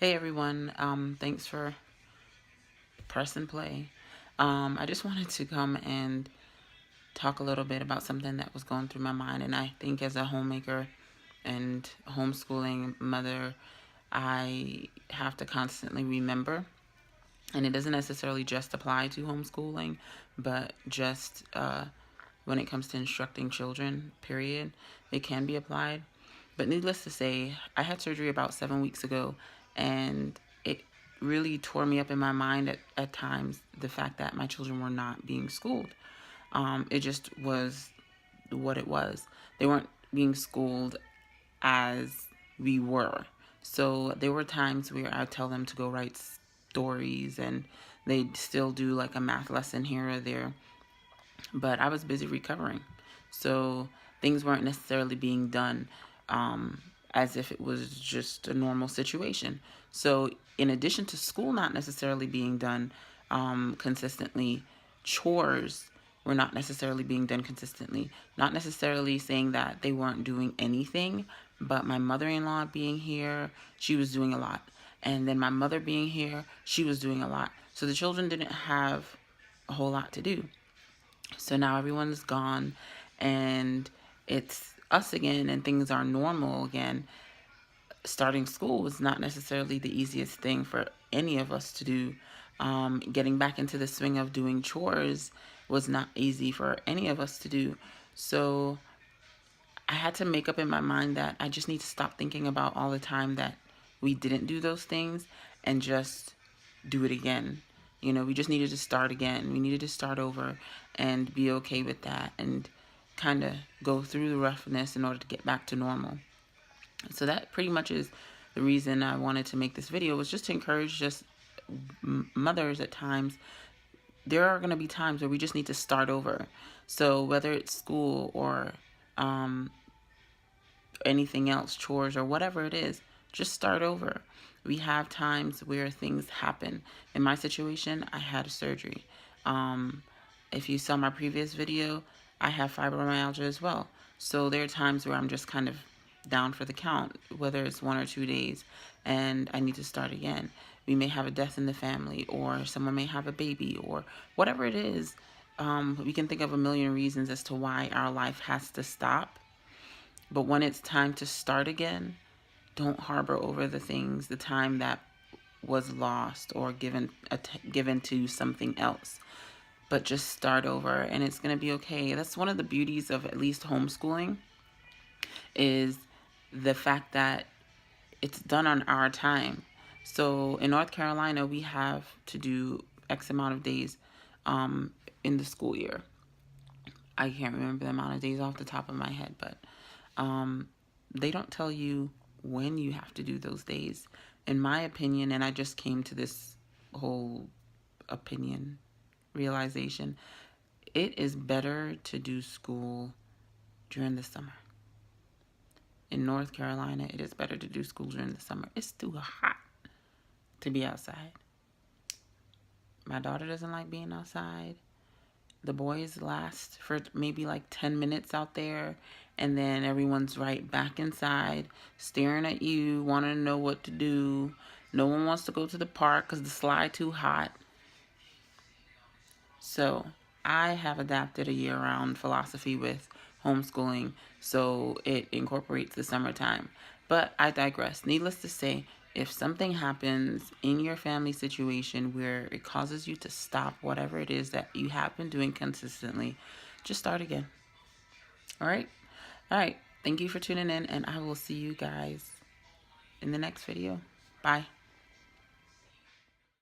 Hey everyone, thanks for pressing play. I just wanted to come and talk a little bit about something that was going through my mind, and I think as a homemaker and homeschooling mother, I have to constantly remember, and it doesn't necessarily just apply to homeschooling, but just when it comes to instructing children, period, it can be applied. But needless to say, I had surgery about 7 weeks ago, and it really tore me up in my mind at times, the fact that my children were not being schooled. It just was what it was. They weren't being schooled as we were. So there were times where I'd tell them to go write stories, and they'd still do like a math lesson here or there. But I was busy recovering. So things weren't necessarily being done as if it was just a normal situation. So, in addition to school not necessarily being done consistently, chores were not necessarily being done consistently. Not necessarily saying that they weren't doing anything, but my mother in law being here, she was doing a lot. And then my mother being here, she was doing a lot. So the children didn't have a whole lot to do. So now everyone's gone and it's us again, and things are normal again. Starting school was not necessarily the easiest thing for any of us to do. Getting back into the swing of doing chores was not easy for any of us to do. So I had to make up in my mind that I just need to stop thinking about all the time that we didn't do those things and just do it again. We just needed to start again. We needed to start over and be okay with that and kind of go through the roughness in order to get back to normal. So that pretty much is the reason I wanted to make this video, was just to encourage just mothers at times. There are going to be times where we just need to start over. So whether it's school or anything else, chores or whatever it is, just start over. We have times where things happen. In my situation, I had a surgery. If you saw my previous video, I have fibromyalgia as well. So there are times where I'm just kind of down for the count, whether it's 1 or 2 days, and I need to start again. We may have a death in the family, or someone may have a baby, or whatever it is. We can think of a million reasons as to why our life has to stop. But when it's time to start again, don't harbor over the time that was lost or given to something else. But just start over, and it's going to be okay. That's one of the beauties of at least homeschooling, is the fact that it's done on our time. So in North Carolina, we have to do X amount of days in the school year. I can't remember the amount of days off the top of my head, but they don't tell you when you have to do those days. In my opinion, and I just came to this whole opinion realization, it is better to do school during the summer. In North Carolina, it is better to do school during the summer. It's too hot to be outside. My daughter doesn't like being outside. The boys last for maybe like 10 minutes out there, and then everyone's right back inside, staring at you, wanting to know what to do. No one wants to go to the park because the slide too hot. So I have adapted a year-round philosophy with homeschooling, so it incorporates the summertime. But I digress. Needless to say, if something happens in your family situation where it causes you to stop whatever it is that you have been doing consistently, just start again. All right? All right. Thank you for tuning in, and I will see you guys in the next video. Bye.